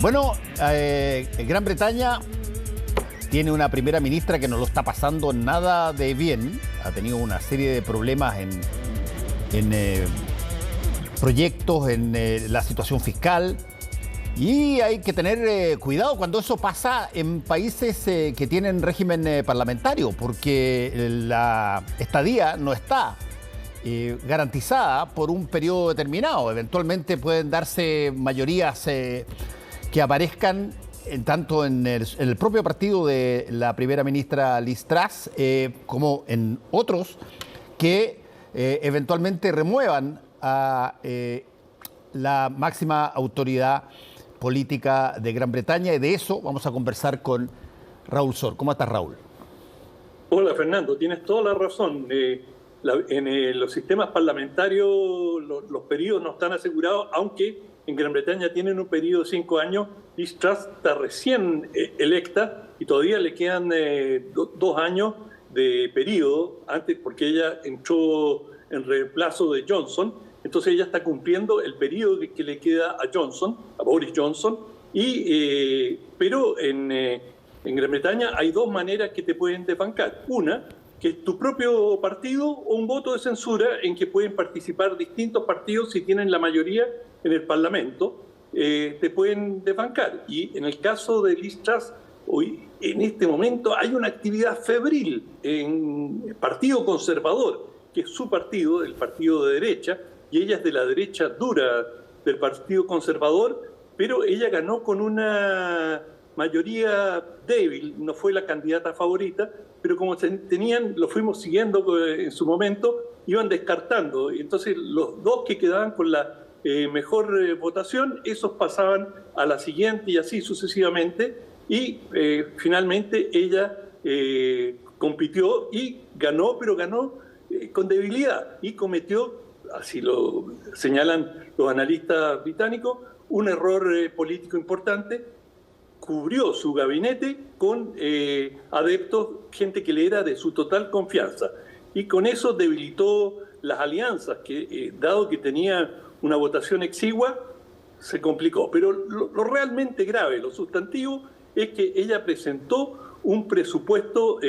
Bueno, Gran Bretaña tiene una primera ministra que no lo está pasando nada de bien. Ha tenido una serie de problemas en proyectos, en la situación fiscal. Y hay que tener cuidado cuando eso pasa en países que tienen régimen parlamentario, porque la estadía no está garantizada por un periodo determinado. Eventualmente pueden darse mayorías que aparezcan tanto en el propio partido de la primera ministra Liz Truss como en otros que eventualmente remuevan a la máxima autoridad política de Gran Bretaña, y de eso vamos a conversar con Raúl Sor. ¿Cómo estás, Raúl? Hola, Fernando, tienes toda la razón. En los sistemas parlamentarios los periodos no están asegurados, aunque en Gran Bretaña tienen un periodo de 5 años. Liz Truss está recién electa y todavía le quedan 2 años de periodo antes, porque ella entró en reemplazo de Johnson. Entonces ella está cumpliendo el periodo que le queda a Johnson, a Boris Johnson. Pero en Gran Bretaña hay 2 maneras que te pueden desbancar. Una, que es tu propio partido, o un voto de censura en que pueden participar distintos partidos si tienen la mayoría en el Parlamento, te pueden desbancar. Y en el caso de Liz Truss, hoy, en este momento hay una actividad febril en el Partido Conservador, que es su partido, el partido de derecha, y ella es de la derecha dura del Partido Conservador, pero ella ganó con una mayoría débil, no fue la candidata favorita, pero como lo fuimos siguiendo en su momento, iban descartando. Entonces los 2 que quedaban con la mejor votación, esos pasaban a la siguiente y así sucesivamente, y finalmente ella compitió y ganó, pero ganó con debilidad y cometió, así lo señalan los analistas británicos, un error político importante. Cubrió su gabinete con adeptos, gente que le era de su total confianza, y con eso debilitó las alianzas, que dado que tenía una votación exigua, se complicó. Pero lo realmente grave, lo sustantivo, es que ella presentó un presupuesto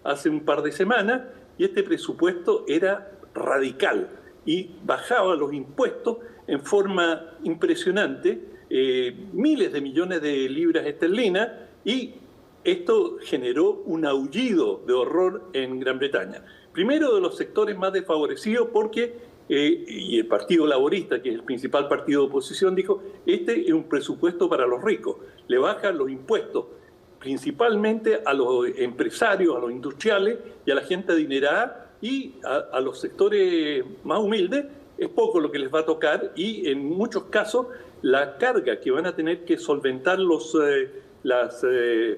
hace un par de semanas, y este presupuesto era radical y bajaba los impuestos en forma impresionante, miles de millones de libras esterlinas, y esto generó un aullido de horror en Gran Bretaña. Primero, de los sectores más desfavorecidos, porque y el Partido Laborista, que es el principal partido de oposición, dijo: este es un presupuesto para los ricos, le bajan los impuestos principalmente a los empresarios, a los industriales y a la gente adinerada, y a los sectores más humildes es poco lo que les va a tocar, y en muchos casos la carga que van a tener que solventar las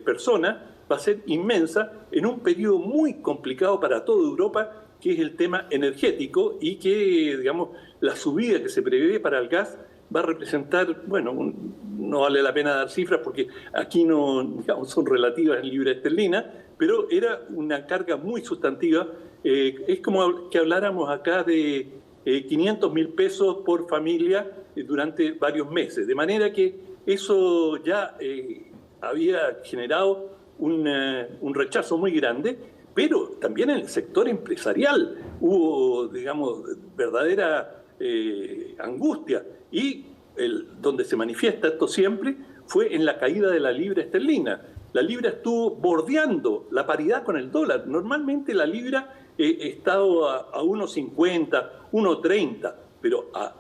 personas va a ser inmensa en un periodo muy complicado para toda Europa, que es el tema energético, y que, digamos, la subida que se prevé para el gas va a representar, bueno, no vale la pena dar cifras porque aquí no, digamos, son relativas en libra esterlina, pero era una carga muy sustantiva. Es como que habláramos acá de 500.000 pesos por familia durante varios meses, de manera que eso ya había generado un rechazo muy grande, pero también en el sector empresarial hubo, digamos, verdadera angustia, y donde se manifiesta esto siempre fue en la caída de la libra esterlina. La libra estuvo bordeando la paridad con el dólar. Normalmente la libra ha estado a 1.50, 1.30, pero a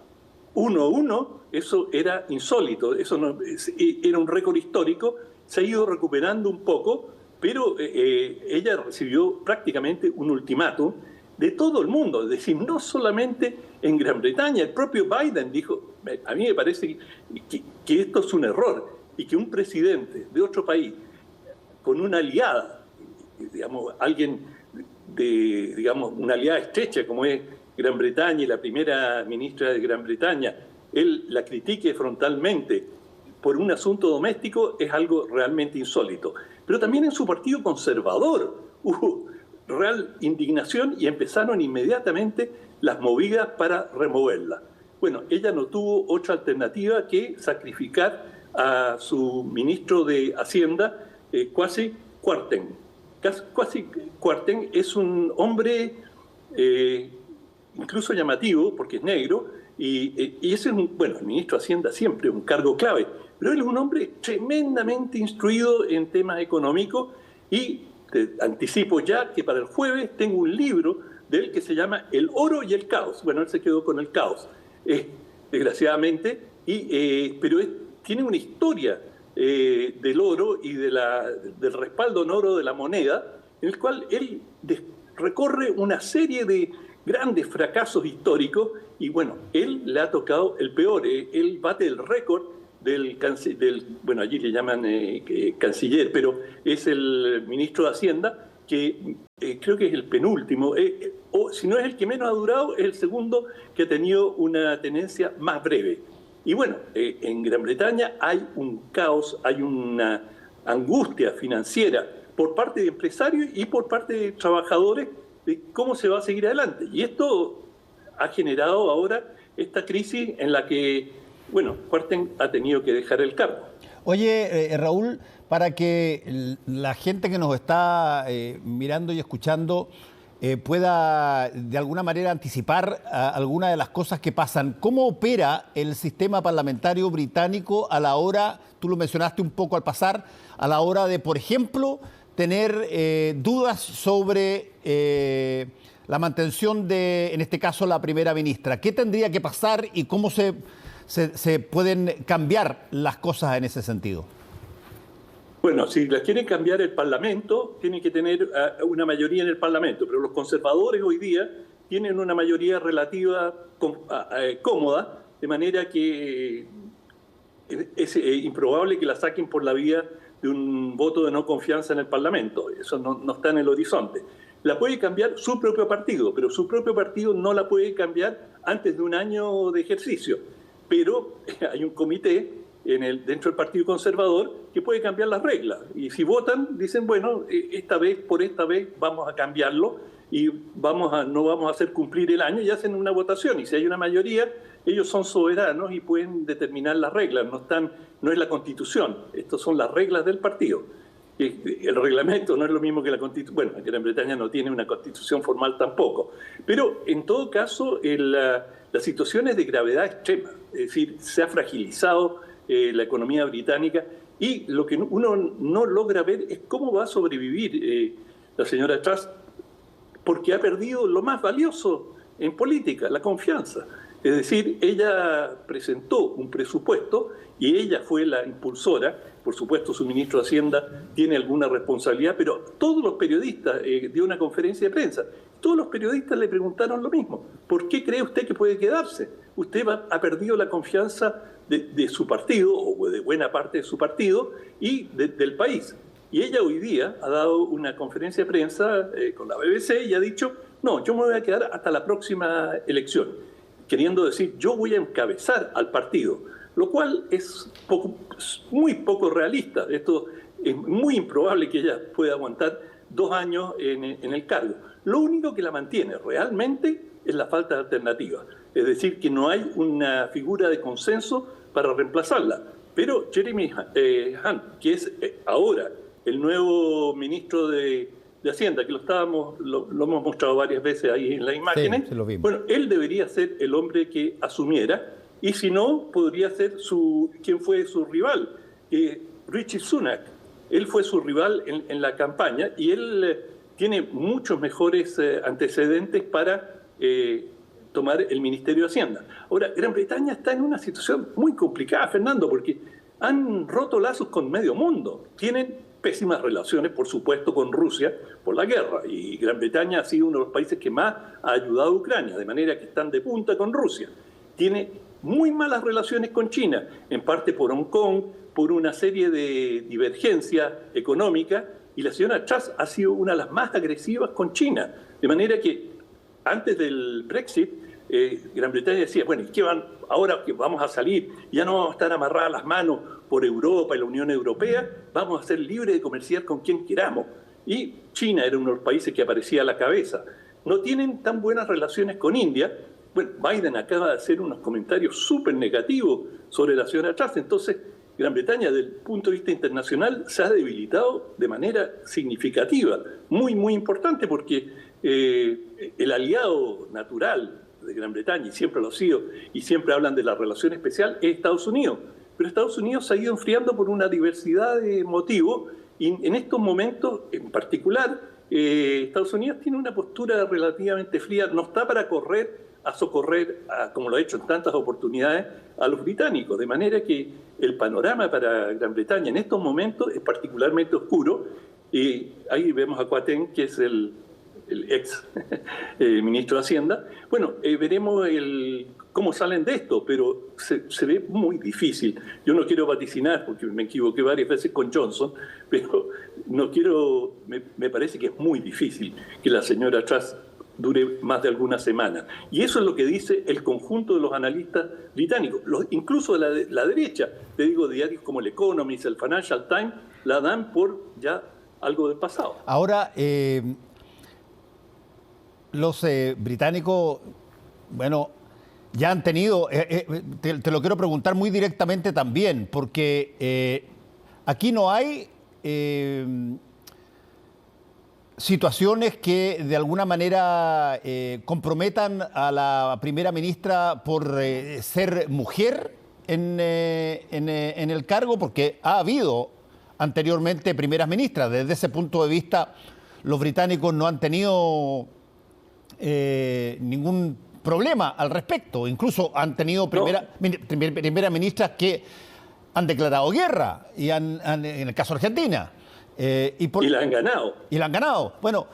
1.1 eso era insólito, eso era un récord histórico. Se ha ido recuperando un poco, pero ella recibió prácticamente un ultimátum de todo el mundo, es decir, no solamente en Gran Bretaña. El propio Biden dijo: a mí me parece que esto es un error, y que un presidente de otro país con una aliada, digamos, alguien de, digamos, una aliada estrecha como es Gran Bretaña y la primera ministra de Gran Bretaña, él la critique frontalmente por un asunto doméstico, es algo realmente insólito. Pero también en su partido conservador hubo real indignación y empezaron inmediatamente las movidas para removerla. Bueno, ella no tuvo otra alternativa que sacrificar a su ministro de Hacienda, Kwasi Kwarteng. Kwasi Kwarteng es un hombre incluso llamativo, porque es negro, y ese es el ministro de Hacienda siempre es un cargo clave, pero él es un hombre tremendamente instruido en temas económicos, y te anticipo ya que para el jueves tengo un libro de él que se llama El oro y el caos. Bueno, él se quedó con el caos, desgraciadamente, pero tiene una historia del oro y del respaldo en oro de la moneda, en el cual él recorre una serie de grandes fracasos históricos, y bueno, él le ha tocado el peor. Él bate el récord bueno, allí le llaman canciller, pero es el ministro de Hacienda, que creo que es el penúltimo, o si no es el que menos ha durado, es el segundo que ha tenido una tenencia más breve. Y bueno, en Gran Bretaña hay un caos, hay una angustia financiera por parte de empresarios y por parte de trabajadores de cómo se va a seguir adelante. Y esto ha generado ahora esta crisis en la que, bueno, Kwarteng ha tenido que dejar el cargo. Oye, Raúl, para que la gente que nos está mirando y escuchando pueda de alguna manera anticipar algunas de las cosas que pasan, ¿cómo opera el sistema parlamentario británico a la hora, tú lo mencionaste un poco al pasar, a la hora de, por ejemplo, tener dudas sobre la mantención de, en este caso, la primera ministra? ¿Qué tendría que pasar y cómo se pueden cambiar las cosas en ese sentido? Bueno, si las quieren cambiar el Parlamento, tienen que tener una mayoría en el Parlamento, pero los conservadores hoy día tienen una mayoría relativa cómoda, de manera que es improbable que la saquen por la vía de un voto de no confianza en el Parlamento. Eso no está en el horizonte. La puede cambiar su propio partido, pero su propio partido no la puede cambiar antes de un año de ejercicio. Pero hay un comité dentro del Partido Conservador que puede cambiar las reglas. Y si votan, dicen, bueno, por esta vez vamos a cambiarlo y no vamos a hacer cumplir el año, y hacen una votación. Y si hay una mayoría, ellos son soberanos y pueden determinar las reglas. No es la Constitución, estas son las reglas del partido. El reglamento no es lo mismo que la Constitución. Bueno, Gran Bretaña no tiene una Constitución formal tampoco. Pero en todo caso, la situación es de gravedad extrema. Es decir, se ha fragilizado la economía británica, y lo que uno no logra ver es cómo va a sobrevivir la señora Truss, porque ha perdido lo más valioso en política, la confianza. Es decir, ella presentó un presupuesto y ella fue la impulsora. Por supuesto, su ministro de Hacienda tiene alguna responsabilidad, pero todos los periodistas, dio una conferencia de prensa, todos los periodistas le preguntaron lo mismo. ¿Por qué cree usted que puede quedarse? Usted ha perdido la confianza de su partido, o de buena parte de su partido, y del país. Y ella hoy día ha dado una conferencia de prensa con la BBC y ha dicho, no, yo me voy a quedar hasta la próxima elección, queriendo decir, yo voy a encabezar al partido, lo cual es muy poco realista. Esto es muy improbable que ella pueda aguantar 2 años en el cargo. Lo único que la mantiene realmente es la falta de alternativa, es decir, que no hay una figura de consenso para reemplazarla. Pero Jeremy Hunt, que es ahora el nuevo ministro de Hacienda, que lo hemos mostrado varias veces ahí en las imágenes, sí, bueno, él debería ser el hombre que asumiera, y si no, podría ser quien fue su rival, Rishi Sunak. Él fue su rival en la campaña, y él tiene muchos mejores antecedentes para tomar el Ministerio de Hacienda. Ahora, Gran Bretaña está en una situación muy complicada, Fernando, porque han roto lazos con medio mundo. Tienen pésimas relaciones, por supuesto, con Rusia por la guerra, y Gran Bretaña ha sido uno de los países que más ha ayudado a Ucrania, de manera que están de punta con Rusia. Tiene muy malas relaciones con China, en parte por Hong Kong, por una serie de divergencias económicas, y la señora Truss ha sido una de las más agresivas con China, de manera que antes del Brexit, Gran Bretaña decía, bueno, ahora que vamos a salir, ya no vamos a estar amarradas las manos por Europa y la Unión Europea, vamos a ser libres de comerciar con quien queramos. Y China era uno de los países que aparecía a la cabeza. No tienen tan buenas relaciones con India. Bueno, Biden acaba de hacer unos comentarios súper negativos sobre la señora Truss. Entonces, Gran Bretaña, desde el punto de vista internacional, se ha debilitado de manera significativa, muy, muy importante, porque el aliado natural de Gran Bretaña, y siempre lo ha sido, y siempre hablan de la relación especial, es Estados Unidos. Pero Estados Unidos se ha ido enfriando por una diversidad de motivos, y en estos momentos, en particular, Estados Unidos tiene una postura relativamente fría, no está para socorrer, como lo ha hecho en tantas oportunidades, a los británicos, de manera que el panorama para Gran Bretaña en estos momentos es particularmente oscuro, y ahí vemos a Kwarteng, que es el ex ministro de Hacienda. Bueno, veremos cómo salen de esto, pero se ve muy difícil. Yo no quiero vaticinar, porque me equivoqué varias veces con Johnson, pero me parece que es muy difícil que la señora Truss dure más de algunas semanas. Y eso es lo que dice el conjunto de los analistas británicos, incluso de la derecha. Te digo, diarios como el Economist, el Financial Times, la dan por ya algo del pasado. Ahora, los británicos, bueno, ya han tenido, te lo quiero preguntar muy directamente también, porque aquí no hay situaciones que de alguna manera comprometan a la primera ministra por ser mujer en el cargo, porque ha habido anteriormente primeras ministras. Desde ese punto de vista, los británicos no han tenido ningún problema al respecto. Incluso han tenido primeras ministras que han declarado guerra, en el caso de Argentina. Y la han ganado. Y la han ganado. Bueno,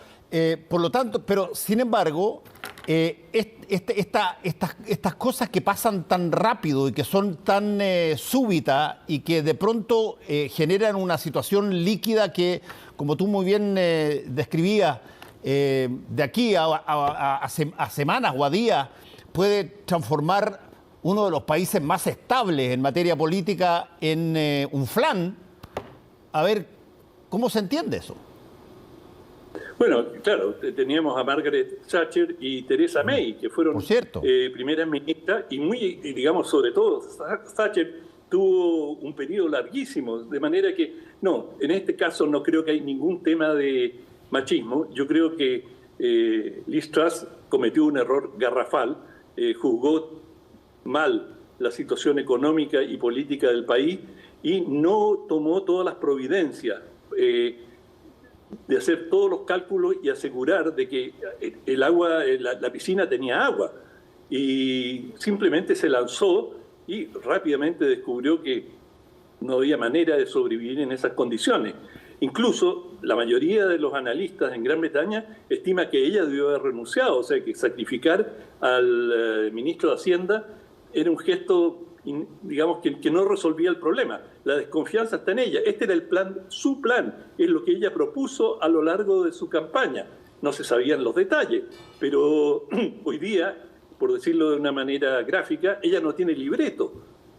por lo tanto, pero sin embargo, estas cosas que pasan tan rápido y que son tan súbitas y que de pronto generan una situación líquida que, como tú muy bien describías, de aquí a semanas o a días puede transformar uno de los países más estables en materia política en un flan. A ver, ¿cómo se entiende eso? Bueno, claro, teníamos a Margaret Thatcher y Theresa May, que fueron primeras ministras, y digamos, sobre todo, Thatcher tuvo un periodo larguísimo, de manera que, no, en este caso no creo que hay ningún tema de machismo. Yo creo que Liz Truss cometió un error garrafal, juzgó mal la situación económica y política del país y no tomó todas las providencias de hacer todos los cálculos y asegurar de que el agua, la piscina tenía agua, y simplemente se lanzó y rápidamente descubrió que no había manera de sobrevivir en esas condiciones. Incluso la mayoría de los analistas en Gran Bretaña estima que ella debió haber renunciado, o sea que sacrificar al ministro de Hacienda era un gesto, digamos, que no resolvía el problema. La desconfianza está en ella. Este era el plan, su plan, es lo que ella propuso a lo largo de su campaña. No se sabían los detalles, pero hoy día, por decirlo de una manera gráfica, ella no tiene libreto.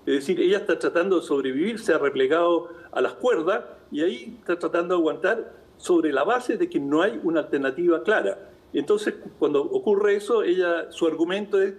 Es decir, ella está tratando de sobrevivir, se ha replegado a las cuerdas y ahí está tratando de aguantar sobre la base de que no hay una alternativa clara. Entonces, cuando ocurre eso, su argumento es: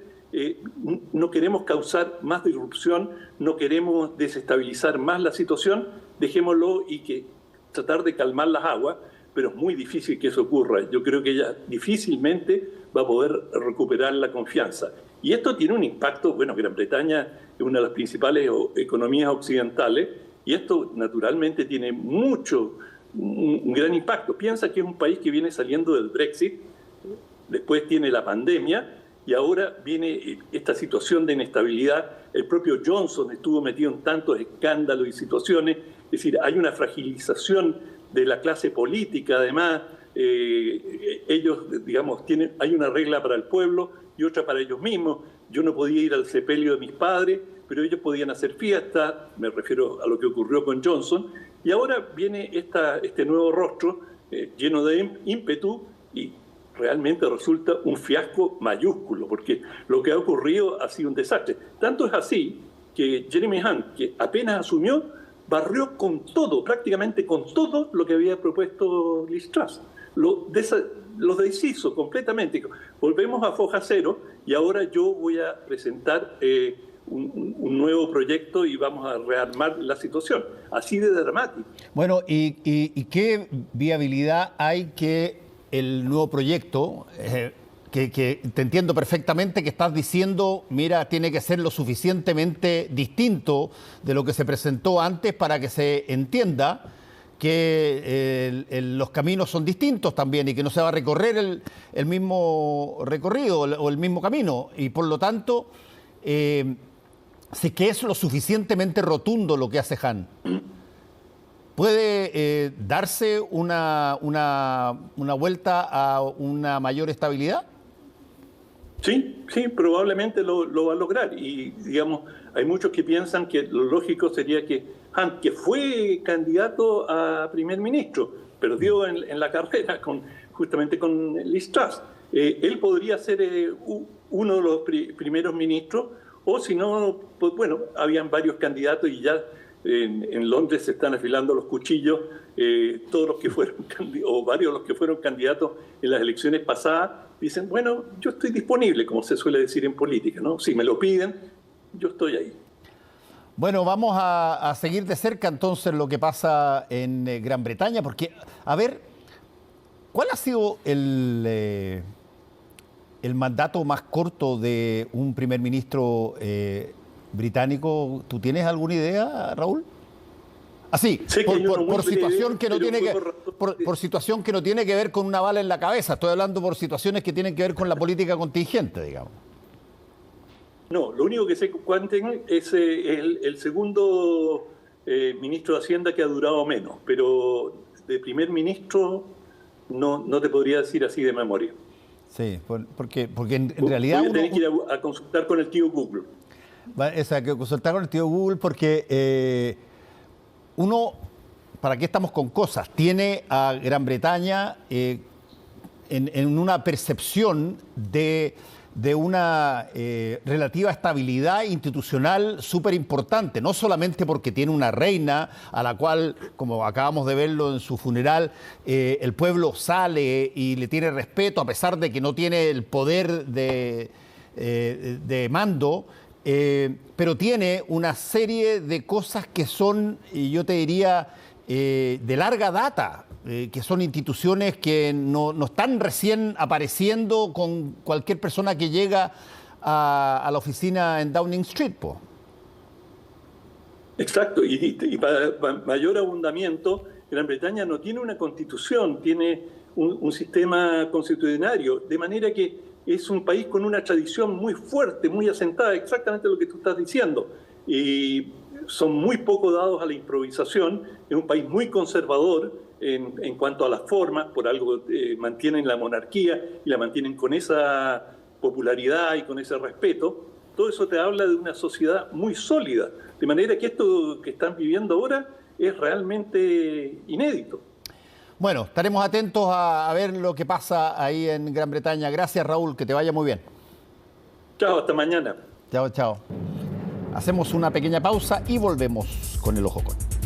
no queremos causar más disrupción, no queremos desestabilizar más la situación, dejémoslo y tratar de calmar las aguas, pero es muy difícil que eso ocurra. Yo creo que ella difícilmente va a poder recuperar la confianza. Y esto tiene un impacto, bueno, Gran Bretaña es una de las principales economías occidentales, y esto naturalmente tiene un gran impacto. Piensa que es un país que viene saliendo del Brexit, después tiene la pandemia, y ahora viene esta situación de inestabilidad. El propio Johnson estuvo metido en tantos escándalos y situaciones. Es decir, hay una fragilización de la clase política. Además, ellos, digamos, hay una regla para el pueblo y otra para ellos mismos. Yo no podía ir al sepelio de mis padres, pero ellos podían hacer fiesta. Me refiero a lo que ocurrió con Johnson. Y ahora viene este nuevo rostro lleno de ímpetu, y realmente resulta un fiasco mayúsculo, porque lo que ha ocurrido ha sido un desastre. Tanto es así que Jeremy Hunt, que apenas asumió, barrió con todo, prácticamente con todo lo que había propuesto Liz Truss. Lo deshizo completamente. Volvemos a foja cero, y ahora yo voy a presentar un nuevo proyecto y vamos a rearmar la situación. Así de dramático. Bueno, ¿y qué viabilidad hay que el nuevo proyecto, que te entiendo perfectamente que estás diciendo, mira, tiene que ser lo suficientemente distinto de lo que se presentó antes para que se entienda que los caminos son distintos también y que no se va a recorrer el mismo recorrido o el mismo camino? Y por lo tanto, si que es lo suficientemente rotundo lo que hace Han, ¿puede darse una vuelta a una mayor estabilidad? Sí, probablemente lo va a lograr. Y, digamos, hay muchos que piensan que lo lógico sería que Han, que fue candidato a primer ministro, perdió en la carrera justamente con Liz Truss, él podría ser uno de los primeros ministros, o si no, pues bueno, habían varios candidatos y ya en Londres se están afilando los cuchillos, todos los que fueron, o varios de los que fueron candidatos en las elecciones pasadas, dicen, bueno, yo estoy disponible, como se suele decir en política, ¿no? Si me lo piden, yo estoy ahí. Bueno, vamos a seguir de cerca entonces lo que pasa en Gran Bretaña, porque, a ver, ¿cuál ha sido el mandato más corto de un primer ministro británico? ¿Tú tienes alguna idea, Raúl? Así, por situación que no tiene por situación que no tiene que ver con una bala en la cabeza. Estoy hablando por situaciones que tienen que ver con la política contingente, digamos. No, lo único que sé es el segundo ministro de Hacienda que ha durado menos, pero de primer ministro no te podría decir así de memoria. Sí, porque en realidad... Voy a tener que ir a consultar con el tío Google. Que consultar con el tío Google porque uno, ¿para qué estamos con cosas? Tiene a Gran Bretaña en una percepción de una relativa estabilidad institucional súper importante, no solamente porque tiene una reina a la cual, como acabamos de verlo en su funeral, el pueblo sale y le tiene respeto a pesar de que no tiene el poder de mando, pero tiene una serie de cosas que son, yo te diría, de larga data, que son instituciones que no están recién apareciendo con cualquier persona que llega a la oficina en Downing Street, po. Exacto, y para mayor abundamiento, Gran Bretaña no tiene una constitución, tiene un sistema constitucionario, de manera que es un país con una tradición muy fuerte, muy asentada, exactamente lo que tú estás diciendo. Y son muy poco dados a la improvisación, es un país muy conservador en cuanto a las formas, por algo mantienen la monarquía y la mantienen con esa popularidad y con ese respeto. Todo eso te habla de una sociedad muy sólida, de manera que esto que están viviendo ahora es realmente inédito. Bueno, estaremos atentos a ver lo que pasa ahí en Gran Bretaña. Gracias, Raúl, que te vaya muy bien. Chao, hasta mañana. Chao, chao. Hacemos una pequeña pausa y volvemos con el Ojo Con.